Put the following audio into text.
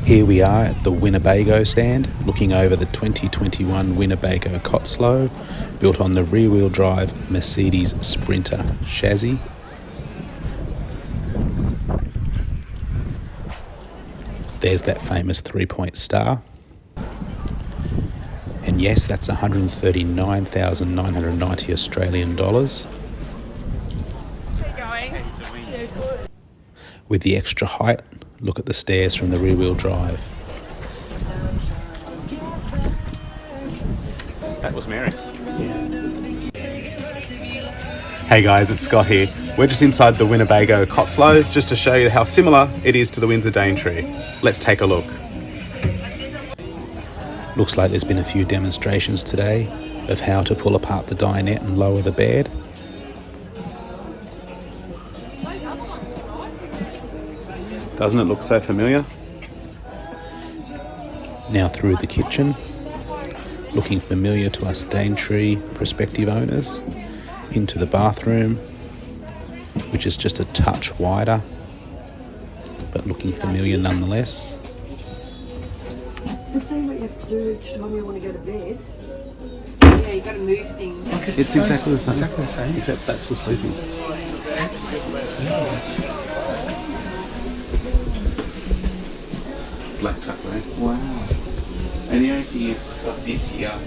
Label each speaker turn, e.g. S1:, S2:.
S1: Here we are at the Winnebago stand, looking over the 2021 Winnebago Cottesloe, built on the rear-wheel drive Mercedes Sprinter chassis. There's that famous 3-point star. And yes, that's 139,990 Australian dollars. With the extra height, look at the stairs from the rear-wheel drive. That was Mary. Hey guys, it's Scott here. We're just inside the Winnebago Cottesloe just to show you how similar it is to the Windsor Daintree. Let's take a look. Looks like there's been a few demonstrations today of how to pull apart the dinette and lower the bed. Doesn't it look so familiar? Now through the kitchen, looking familiar to us Daintree prospective owners, into the bathroom, which is just a touch wider, but looking familiar nonetheless.
S2: It's what you have to do each time you want to go to bed. Yeah, you got to move things.
S1: It's exactly the same, except that's for sleeping.
S3: That's
S1: Black tuck, right?
S3: wow. And the only thing is this here